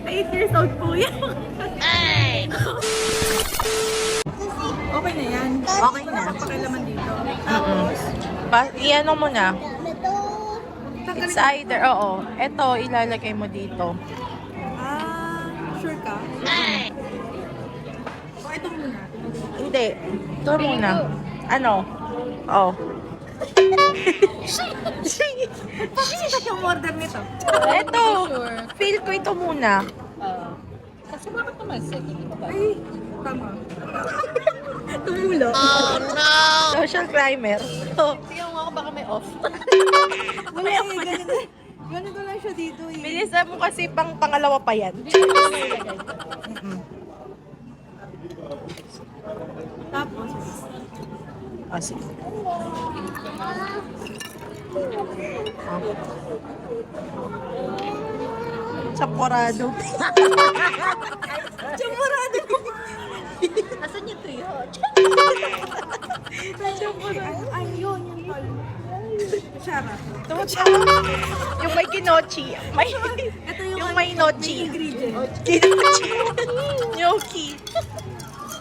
Eight years old po yan. Okay na yan. Okay na. Pakilaman dito. Iyan mo na. It's either, oo. Ito, ilalagay mo dito. Sure ka? O, ito muna. Hindi. Ito muna. Ano? Oh. Pakita yung order nito. Ito. Feel ko ito muna. Kasi bakit naman? Sige, ba? Ay, tama. Tumulo. Social climber. Oh. Tingnan mo ako baka may off. Wala eh, ganito. Ganito lang siya dito eh. Bilisan mo kasi pangalawa pa yan. Tapos, Ah, sige. Chaporado. chamorado. Asan yung tuyo? Ay, yun, yung pala. Kutsara. Yung may kinochi. May, Ito yung may nochi. ingredient. Kinochi. Gnocchi.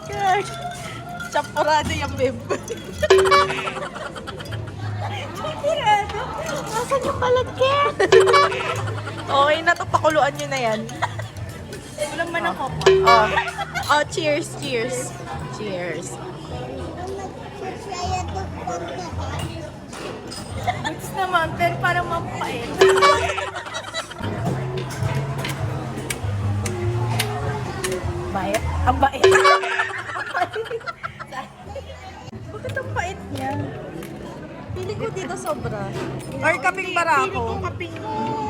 God. Chaporado yung bib. Chaporado? Nasaan yung palagkit? Okay na to, pakuluan nyo na yan. Walang man ang kopo. Oh. Oh, cheers, cheers. Cheers. Goods naman, pero parang mapait. Bait. Ang bait. Bakit ang pait niya? Pili ko dito sobra. Or kaping barako. Pili ko kaping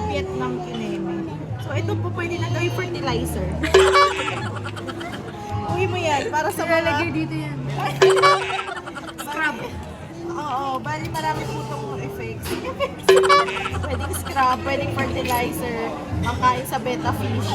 Vietnam kineme. So, ito po pwede na gawing fertilizer. Uwi mo yan, para sa mga... dito yan. Scrub. Oo, bali marami po itong effects. Pwedeng scrub, pwedeng fertilizer, makain sa betta fish.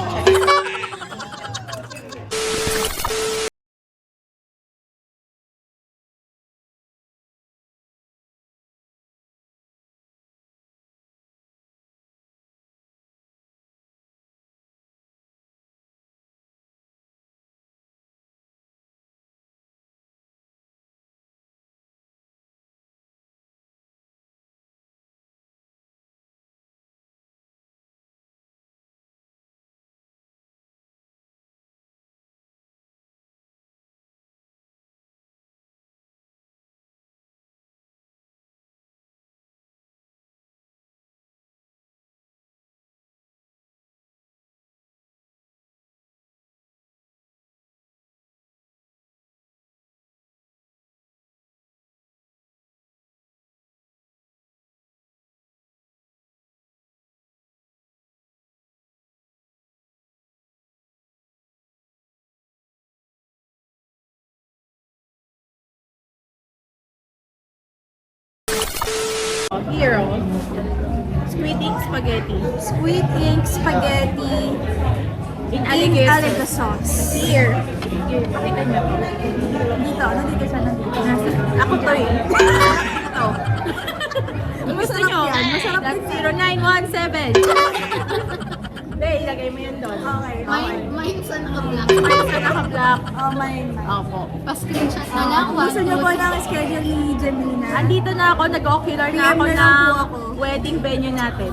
Hero. Squid ink spaghetti. Squid ink spaghetti In in alligator. alligator sauce. Here. Here, pakita niyo. Dito, nandito siya, nandito. Ako to eh. Ito. Masarap yan, masarap That's din. 0917. Hindi, ilagay mo yun doon. Okay, May isa naka-black. May isa naka-black. Oh, may. Opo. Pa-screenshot na lang. Gusto niyo po ng schedule ni Jamina? Andito na ako, nag-ocular na ako PM na lang po ng ako. wedding venue natin.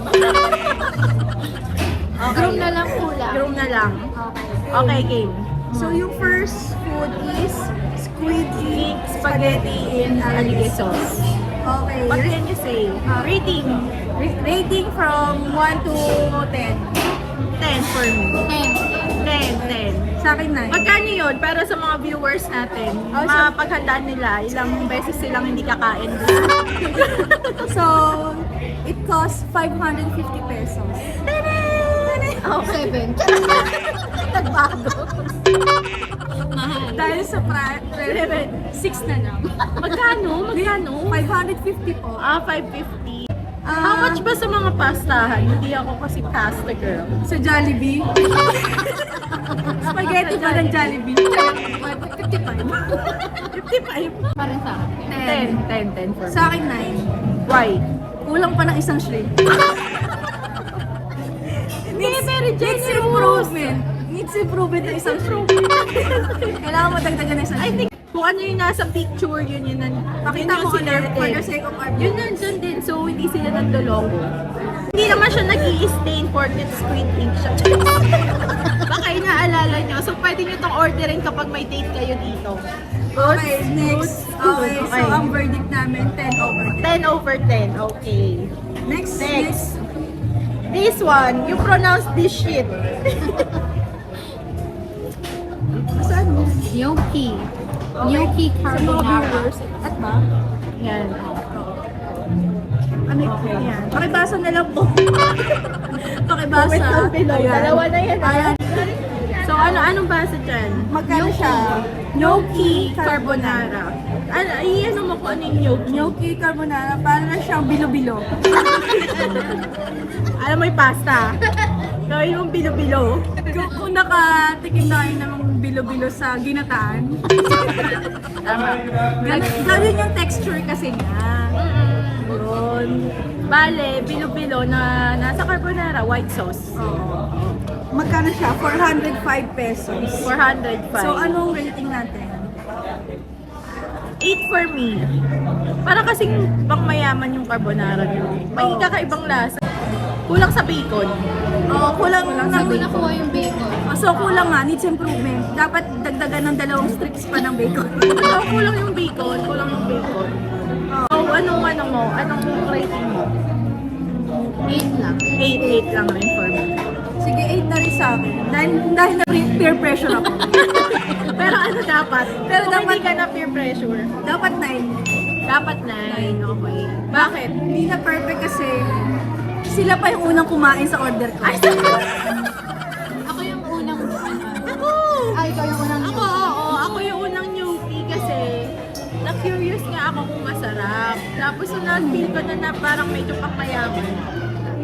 Groom na lang pula. Groom na lang. Okay. Okay, game. So, yung first food is squid ink Spaghetti in alligator sauce. Okay. What can you say? Rating. Rating from 1 to 10. 10 for me. 10. Sa akin 9. Magkano yun? Para sa mga viewers natin, Oh, so- mapaghandaan nila, ilang beses silang hindi kakain. So, it costs 550 pesos. Oh, 7. nagbago. Mahal. Dahil sa 6 na lang. Magkano? 550 po. 550. How much ba sa mga pastahan? Hindi ako kasi pasta girl. Sa Jollibee. Spaghetti ba ng Jollibee? 55. Parang sa akin. 10 for me. Sa akin 9. Why? Kulang pa ng isang shrimp. Needs improvement. Needs improvement ng isang shrimp. Kailangan mo dagdagan ng isang I shrimp. think kung ano yung nasa picture, yun Pakita mo sila ulit for the sake of our Yun nandun din, so hindi sila nandulong. Hindi naman siya nag-i-stain porket squid ink siya. Baka inaalala nyo. So pwede nyo itong orderin kapag may date kayo dito. Okay, next. Okay, so Okay. ang verdict namin, 10 over 10. 10 over 10, okay. Next. This one, you pronounce this shit. Saan mo? Gnocchi. Gnocchi Sa mga carbonara. viewers. At ba? Yan. Ano yun? Yan. Pakibasa na lang po. Pakibasa. Comment down below. Ayan. Dalawa na yan. Ayan. So anong basa dyan? Magkano siya? Gnocchi carbonara. Ano mo kung ano yung gnocchi? Gnocchi carbonara, para na siyang bilo-bilo. Alam mo yung pasta? Gawin mong bilo-bilo. Kung nakatikim na kayo ng bilo-bilo sa ginataan, Tama. ganun yung texture kasi niya. Yun. Bale, bilo-bilo na nasa carbonara, white sauce. Oo. Magkano siya? 405 pesos. 405. So, anong rating natin? 8 for me. Para kasing pang mayaman yung carbonara nyo. May Oo. kakaibang lasa. Kulang sa bacon. Oo, kulang Saan ng mo nakuha yung bacon? So, kulang nga. Needs improvement. Dapat dagdagan ng 2 strips pa ng bacon. So, kulang yung bacon. Kulang yung bacon. So, anong rating mo? 8 lang. 8 lang rin for me. Sige, 8 na rin sa akin. Dahil na peer pressure ako. Pero ano dapat? Pero Kung dapat- hindi ka na peer pressure. Dapat 9. Dapat 9. Okay. Bakit? Hindi na perfect kasi sila pa yung unang kumain sa order ko. Ako yung unang... Ako! Ay, ikaw yung unang Ako, oo. Ako yung unang gnocchi kasi na-curious nga ako kung masarap. Tapos nung na-feel ko na parang medyo pang mayaman.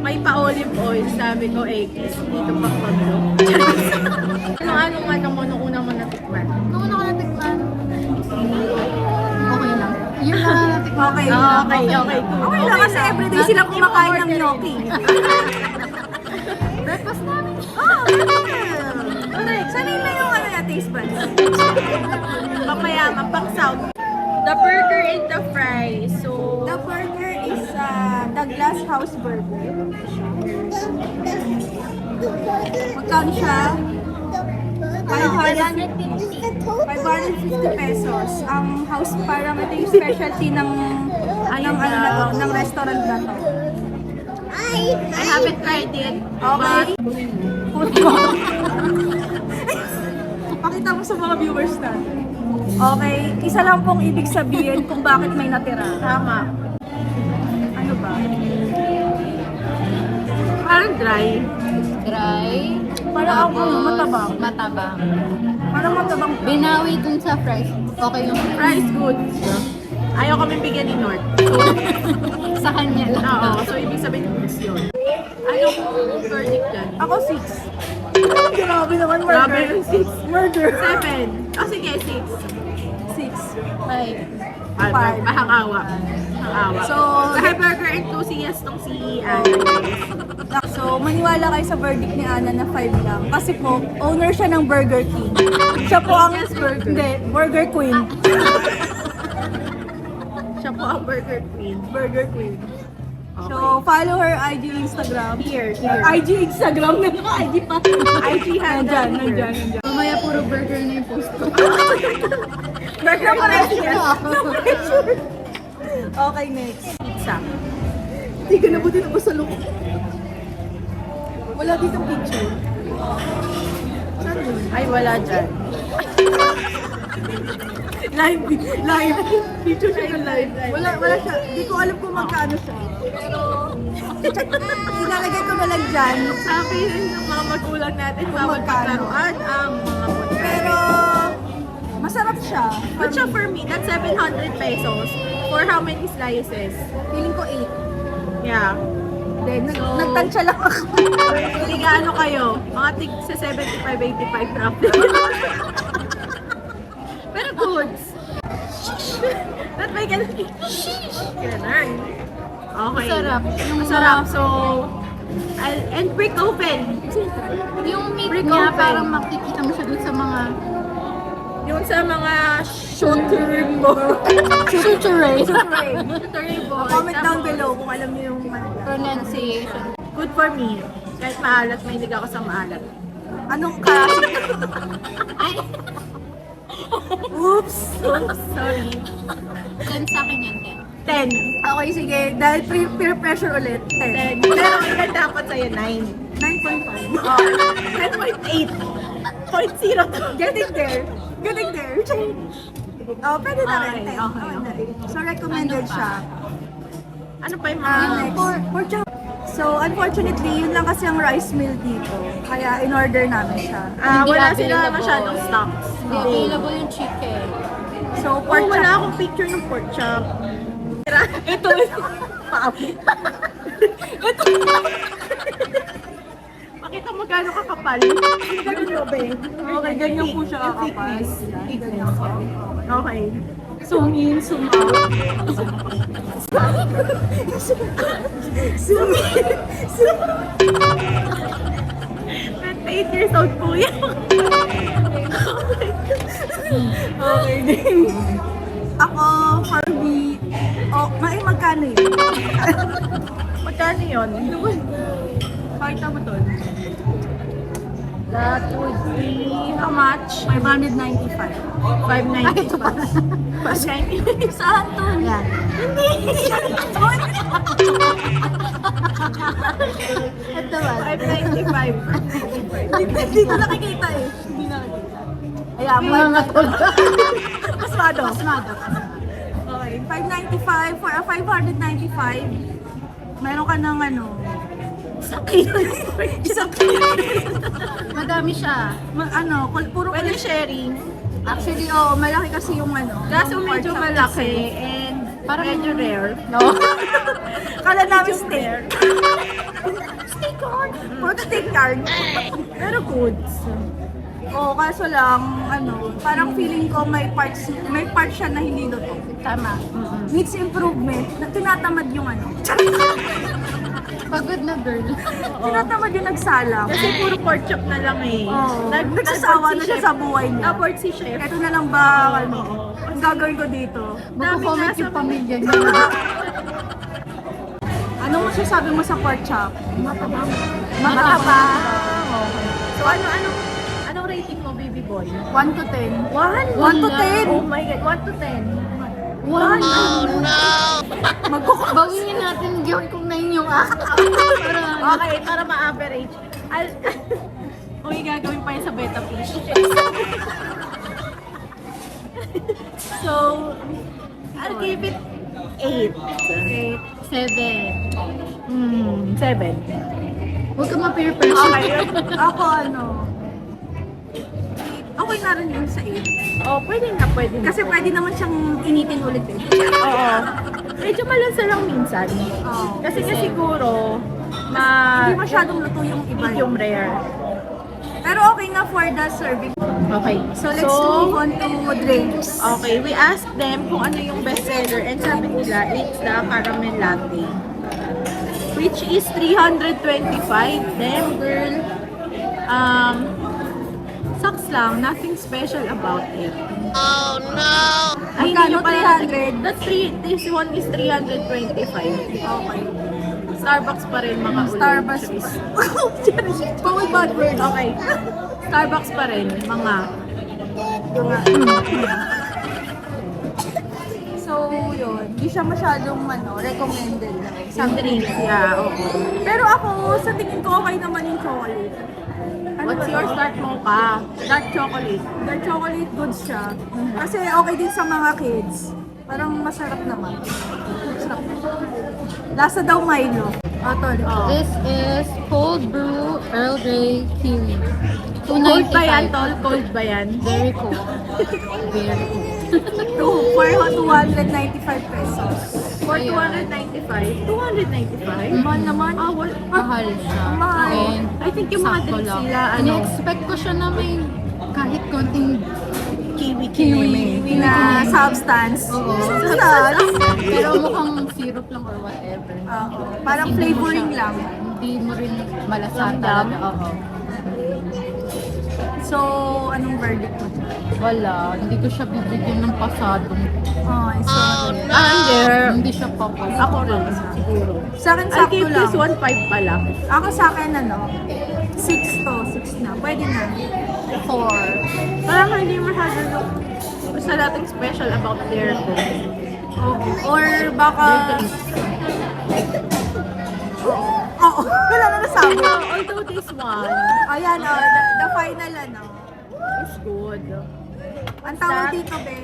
May pa-olive oil. Sabi ko, kiss dito pang paglo. Anong mo nung una mo natikman? Nung una ko natikman. Okay lang. Yun lang ang natikman. Okay. Okay. Okay lang kasi everyday silang kumakain ng gnocchi. Breakfast namin. Correct. Sanay na yung taste buds. Pang mayaman, pang south. The burger and the fries. So, The burger is Douglas House Burger. Magkano siya? 550 pesos. Ang house, parang ito yung specialty ng ng restaurant na to. I haven't tried it. Okay. Pakita mo sa mga viewers natin. Okay, isa lang pong ibig sabihin kung bakit may natira. Tama. Ano ba? Parang dry. Dry. Parang ako, matabang. Matabang. Parang matabang. Binawi dun sa fries. Okay yung Fries good. Ayaw kami bigyan ni North. So, sa kanya lang. oo. So, ibig sabihin goods yun. Anong verdict dyan? Ako 6. Grabe naman, Grabe murder. yung 6. Murder. 7. Oh, sige, 6. 6. Five. Five. Mahakawa. Mahakawa. So, Dahil burger enthusiast tong si Ana. So, maniwala kayo sa verdict ni Ana na 5 lang. Kasi po, owner siya ng Burger King. Siya po ang... Yes, burger. Hindi, Burger Queen. Siya po ang burger queen. Burger Queen. Okay. So, follow her IG Instagram. Here. IG Instagram na IG pa. IG handle Nandyan. Mamaya puro burger na yung post ko. Burger pa rin siya. Ako. Okay, next. Pizza. Hindi ka nabuti na ba sa look? Wala dito picture. Saan yun? Ay, wala dyan. Live. Picture siya yung live. Wala siya. Hindi ko alam kung magkano siya. Pero, ilalagay ko na lang dyan. Sabi rin ng mga magulang natin, bawal magkano. paglaruan ang mga pagkain. Pero, masarap siya. But siya for me, that's 700 pesos. For how many slices? Feeling ko 8. Yeah. Then, So- nagtansya lang ako. Tiga ano kayo? Mga tig sa 75-85 roughly. Pero goods. Ba't may ganun? Ganun. Okay. Masarap. Yung Masarap. So, and brick open. Yung meat Brick niya, open. parang makikita mo siya dun sa mga Yung sa mga shooter board. suturay. Shooter board. Comment down below kung alam niyo yung Pronunciation. Good for me. Kahit maalat, mahilig ako sa maalat. anong klase. Oops. Sorry. Then sa akin yan, 10. Okay, sige. Dahil peer pressure ulit. 10. 10. Pero ilan dapat sa'yo? 9. 9.5. Oh, 10.8. 0.02. Getting there. Getting there. Oh, pwede na rin. Okay, 10. okay, na okay. rin. So, recommended Ano pa? siya. Ano pa yung mga... Next. So, unfortunately, yun lang kasi ang rice meal dito. Kaya, in-order namin siya. Ah, Hindi wala sila available. masyadong stocks. Hindi available yung chicken. So, Oh, pork wala chop. akong picture ng pork chop. Ito. Paapo. Pakita mo gaano kakapal. Ganun mo, be. Okay, ganyan po siya kakapal. Ganyan po. Okay. Zoom in, zoom out. Zoom in. 8 years old po yan. Okay, din. Ako, for me, magkano yun? Magkano yun? Pakita mo to. That would be how much? 595. 590. 590. Saan to? Yan. Ito ba? 595. Hindi ko nakikita eh. Hindi nakikita. Ayan, Mga tol. Pasmado. Pasmado. Okay, 595 for a 595. Meron ka ng ano? Isang kilo. Madami siya. Puro Pwede sharing. Actually, malaki kasi yung ano. Kaso yung medyo pork chop malaki kasi. and Parang- medyo rare. No? Kala namin Medyo steak. rare. Steak card. Pork steak card. Pero goods. Oo, kaso lang, parang feeling ko may part siya na hindi luto. Tama. Needs improvement. Tinatamad yung ano. Pagod na girl. Tinatamad yung nagsalang. Kasi puro pork chop na lang eh. Oo. Nagsasawa na siya sa buhay niya. Abort si chef. Ito na lang ba, ang gagawin ko dito? Magko-comment yung pamilya niya. Anong masasabi mo sa pork chop? Mataba. Okay. So anong rating mo, baby boy? 1 to 10. 1? 1 to 10? Oh my God, 1 to 10. One. Magkukumbagin. Bawin natin gawin kong 9 yung act. Para Okay, para ma-average. Okay, gagawin pa yun sa beta fish. So, I'll give it 8. 7. 7. Huwag ka ma-peer pressure. Okay. Ako okay na rin yun sa 8. Oh, pwede na. Kasi pwede naman siyang initin ulit eh. Oo. Medyo malansa lang minsan. Oo. Kasi siguro, Hindi masyadong luto yung iba. medium rare. Pero okay na for the serving. Okay. So let's move on to drinks. Okay, we asked them kung ano yung best seller and sabi nila, it's the caramel latte. Which is 325. Damn, girl. Sucks lang. Nothing special about it. Oh, no! Ay, hindi Magkano? pala 300? This one is 325. Okay. Starbucks pa rin, mga Starbucks. Bawal bad word. Okay. Starbucks pa rin, mga. So, yun. Di siya masyadong recommended. Some drinks, yeah, oo. Pero ako, sa tingin ko, okay naman yung chocolate. What's your start mocha? Dark chocolate. The chocolate good siya. Kasi okay din sa mga kids. Parang masarap naman. Masarap. Lasa daw Milo. Tol. Oh. This is cold brew Earl Grey kiwi. Cold ba yan, 295. tol? Cold ba yan? Very cold. Very cold. For 295 pesos. For Ayan. 295? 295? Mahal naman. Mahal siya. Mahal. And I think yung mga sakto drinks lang. nila, Ini-expect ko siya na may kahit konting kiwi. Kiwi na substance. Oo. Substance. Pero mukhang 0 syrup lang or whatever. Parang Hindi mo flavoring siya- lang. Hindi mo rin malasan Langgam? talaga. Oo. So, anong verdict mo? Wala, hindi ko siya bibigyan ng pasadong. So, Under. Hindi siya papasok. Ako rin, siguro. sa akin I'll sakto give lang. this 1.5 pa lang. Ako sa akin 6 to, 6 na. Pwede na. 4. Parang hindi masyado basta nating special about their food. Or baka... Oo, wala na nasabi. Although this one Ayan, the final is good. Ang tawag dito, be.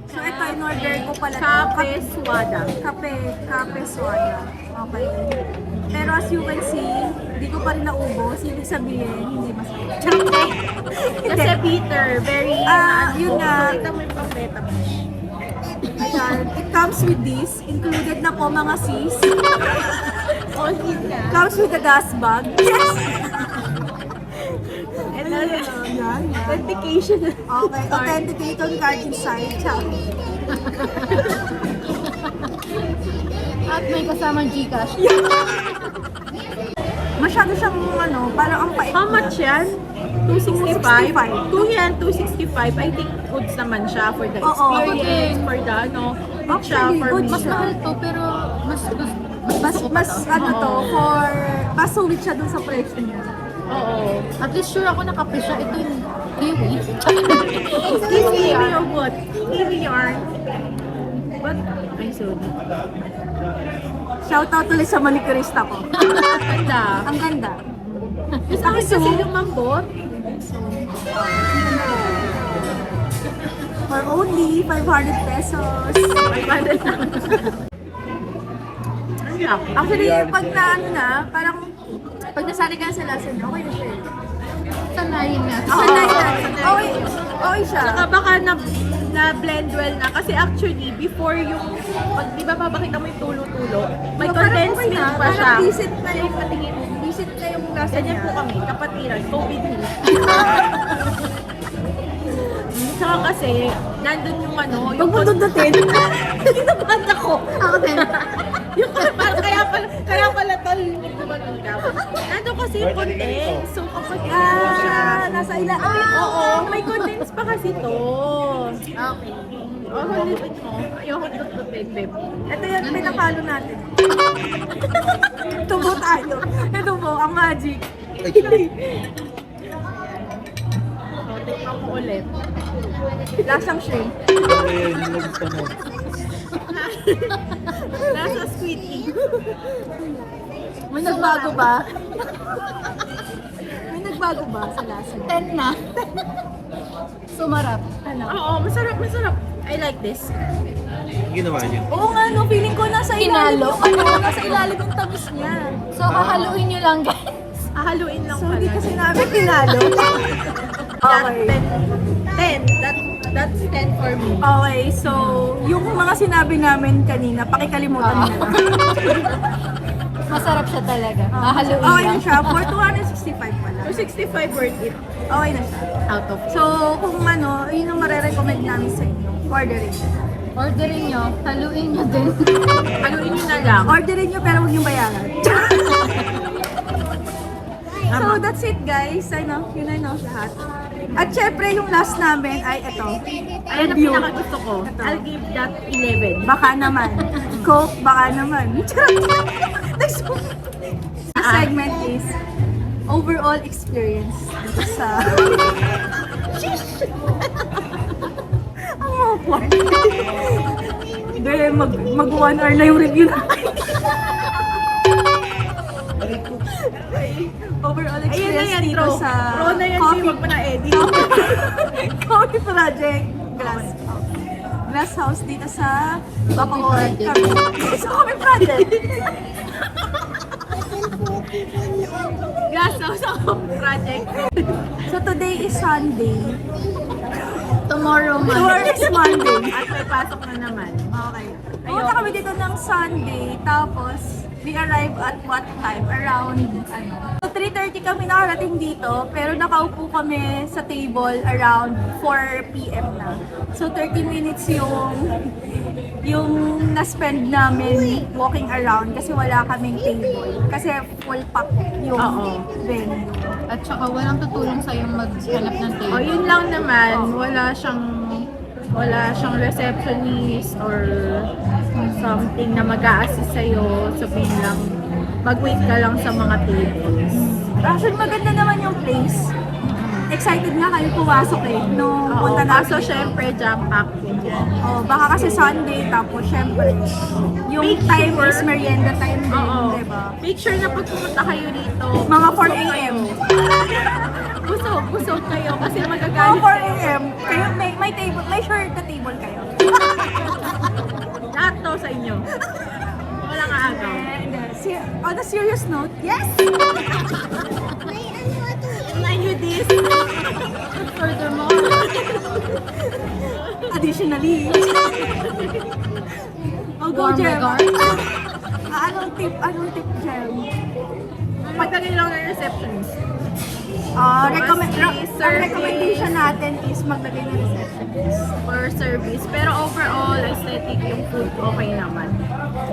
So, ito, in-order ko pala. to. Kape Swada. Kape soya. Okay. Pero as you can see, hindi ko pa rin naubos. Ibig sabihin, hindi masarap. Kasi bitter, very yun nga. Ito may pang-beta. Ayan, it comes with this. Included na po mga sis. All in na. Comes with a dust bag. Yes! And then, Yan. authentication. Okay, authenticated card inside. Ciao. At may kasamang Gcash. Masyado siyang parang ang pait. How much yan? 265? 265. 2 yan, 265. I think goods naman siya for the Oo, experience, okay. for the good siya Actually, for good me. Mas mahal to, pero mas Mas mas sulit siya dun sa presyo niya. Oo. At least sure ako nakape siya. Ito yung kiwi. Kiwi or what? Kiwi yarn. What? Ay, sorry. Shoutout ulit sa manicurista ko. Ganda. Ang ganda. Gusto ko kasi lumambot. For only 500 pesos. Ay, paano na? Actually, pag parang pag nasanay ka sa lasa niya, okay na siya. Sanayin nga. Sanay na. Okay siya. Saka baka na-blend well na. Kasi actually, before yung, di ba papakita mo yung tulo-tulo, may condensed milk pa siya. Parang visit na yung patingin. visit na yung lasa Ganyan niya. po kami, kapatiran, COVID milk. Saka kasi, nandun yung Huwag yung mo dundutin. Kinabahan ako. Ako din. yung parang kaya pala tol, hindi ko manungkap. Nandun kasi yung condense. So kapag mo siya, Nasa ilan. oo, may condense pa kasi to. Okay. Oh, halipin mo. Ayoko tututin, babe. Ito yung pinapalo natin. Tubo tayo. Ito po, ang magic. So, tingnan mo ulit. Lasang shrimp. Nasa squid ink. May nagbago ba? May nagbago ba sa lasa? 10 na. Sumarap. Oo, masarap, masarap. I like this. Ginawa niyo. Oo nga, no, feeling ko nasa ilalim. Nasa ilalim yung tamis niya. So, hahaluin nyo lang, guys. Hahaluin lang So, pala. hindi kasi namin pinalo. Okay. 10. That's 10 for me. Okay, so, yung mga sinabi namin kanina, pakikalimutan niyo na. Masarap siya talaga. Hahaluin Okay na lang. siya, for 265 pala. So, 65 worth it. Okay na siya. Out of So, kung yun yung marirecommend namin sa inyo. Orderin. Orderin nyo, haluin nyo din. haluin nyo na lang. Orderin nyo pero huwag yung bayaran. So, that's it guys. Yun na lahat. At syempre, yung last namin ay ito. Ayan ang Review. pinakagusto ko. Ito. I'll give that 11. Baka naman. Coke, baka naman. Next segment is overall experience dito sa... Ang mga point. Dahil mag 1 hour na yung review na. Overall Ayan na experience yan, dito Tro. sa Tro na yan, coffee, wag mo na edit. coffee project glass house dito sa Bacoor. Project. Sa coffee project. Glass house ako project. So today is Sunday. Tomorrow, Tomorrow is Monday. At may pasok na naman. Okay. Pumunta kami dito ng Sunday, tapos we arrive at what time? Around, So 3:30 kami nakarating dito, pero nakaupo kami sa table around 4 p.m. na. So 30 minutes yung na-spend namin walking around kasi wala kaming table. Kasi full pack yung Oo. venue. At saka walang tutulong sa'yo maghanap ng O, table. yun lang naman. Wala siyang receptionist or something na mag-a-assist sa'yo. Sabihin lang, mag-wait ka lang sa mga tables. Actually, maganda naman yung place. Excited nga kami pumasok nung Oo, punta kaso natin. syempre, jam-packed din yan. Oh, baka kasi Sunday, tapos syempre, yung Make time sure- is merienda time din, Oo. diba? Make sure na pag pumunta kayo dito, Mga 4 busog a.m. kayo. Busog kayo kasi Mga magagalit 4 a.m. Kayo, may table, may sure na table kayo. lahat to sa inyo. Walang aagaw. And on a serious note, yes! Mind you this, Furthermore, Additionally, oh, go, warm Jem. regards. Anong tip, Jem? magtagay lang ng receptionist. Ang service. recommendation natin is maglagay ng receptionist. For service. Pero overall, aesthetic yung food, okay naman.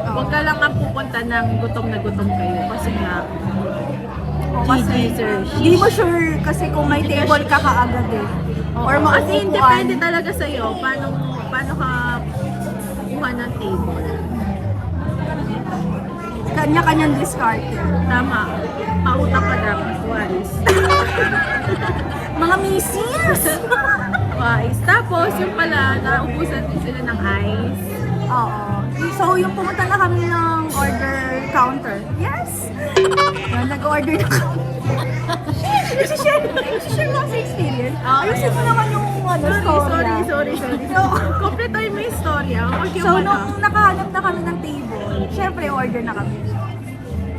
Huwag ka lang ang pupunta ng gutom na gutom kayo. Kasi nga, Kasi GG, sir. hindi mo sure kasi kung may table ka kaagad eh. Or kasi mauupuan. depende talaga sa'yo paano ka kuha ng table. Kanya-kanyang discard. Tama. Pautak ka dapat. Wise. Mga misis! Wise. Tapos, yung pala, naubusan din sila ng ice. Oo. So, yung pumunta na kami ng order counter. Yes! Nag-order na kami. Share lang sa experience. Ayusin mo naman yung Sorry. So, Kompletuhin mo yung storya. Huwag yung so ano. nung nakahanap na kami ng table, syempre order na kami.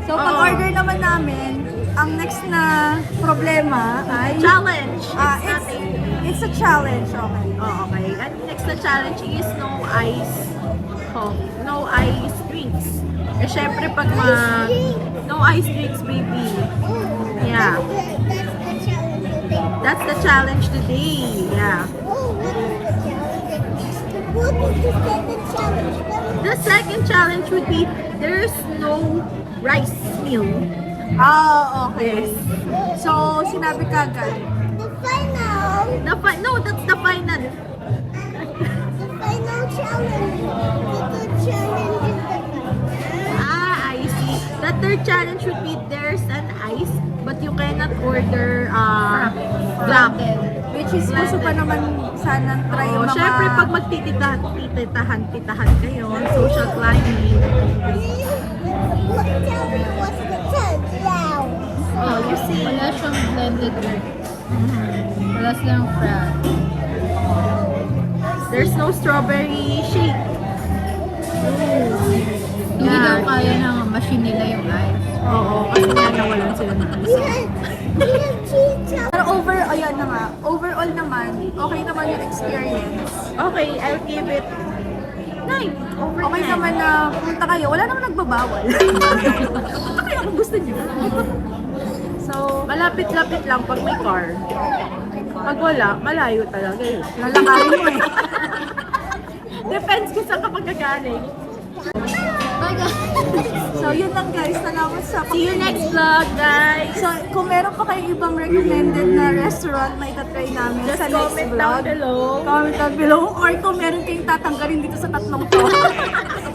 So, pag-order naman namin, ang next na problema ay... Challenge. It's a challenge, okay. Oh, okay. And next na challenge is no ice coffee. No ice drinks. Eh, syempre pag no ice drinks, baby. Yeah. That's the challenge today. Yeah. The second challenge would be there's no rice meal. Okay. So, sinabi ka agad. No, that's the final. I see. The third challenge would be there's an ice, but you cannot order black. Which is gusto pa naman sana try yung mga... Syempre, pag magtititahan kayo, social climbing. Oh, you see. Wala siyang blended drink. Wala silang frat. There's no strawberry shake. Hindi daw kaya ng machine nila yung ice. Oo, kasi nga nawalan sila ng ice. Pero overall naman, okay naman yung experience. Okay, I'll give it 9. Over Okay 9. naman na pumunta kayo, wala naman nagbabawal. Punta kayo kung gusto niyo. So, Malapit-lapit lang pag may car. Pag wala, malayo talaga eh. lalakarin mo eh. Depends kung saan ka pagkagaling. So, yun lang guys. Salamat sa See you next vlog, guys! So, kung meron pa kayo ibang recommended na restaurant na itatry namin Just sa next comment vlog, down below. comment down below. Or kung meron kayong tatanggalin dito sa tatlong to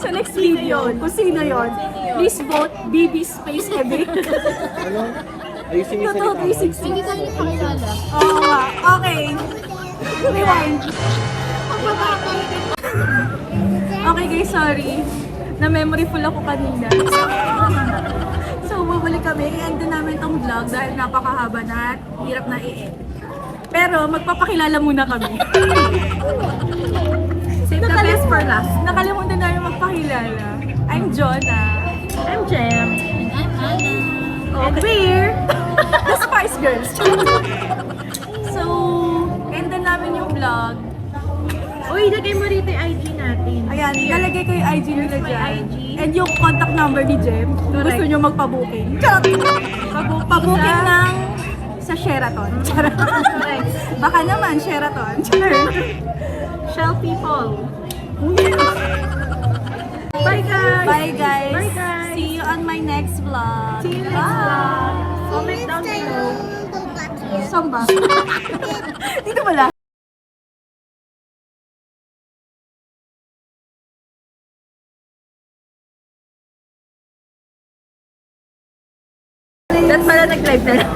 sa next video, kung sino yun, please vote BB Space Epic. Ayusin niyo Totoo sa 360. Hindi tayo nakakilala. Oo nga. Okay. Rewind. Okay guys, sorry. Na-memory full ako kanina. So, bumalik kami. I-end din namin tong vlog dahil napakahaba na at hirap na i-end. Pero, magpapakilala muna kami. Save the best for last. Nakalimutan namin magpakilala. I'm Jonah. I'm Jem. And I'm Anna. And we're... The Spice Girls. So, end din namin yung vlog. Uy, lagay mo rito yung IG natin. Ayan, ilalagay ko yung IG nila Here's my dyan. IG. And yung contact number ni Jem, kung gusto nyo magpa-booking. Charot! Pa-booking ng sa Sheraton. Charot. Baka naman, Sheraton. Charot. Shell people. Bye guys! Bye, guys. See you on my next vlog. See you next vlog. Comment down below. Saan ba? Dito pala. That pala nag-live na lang.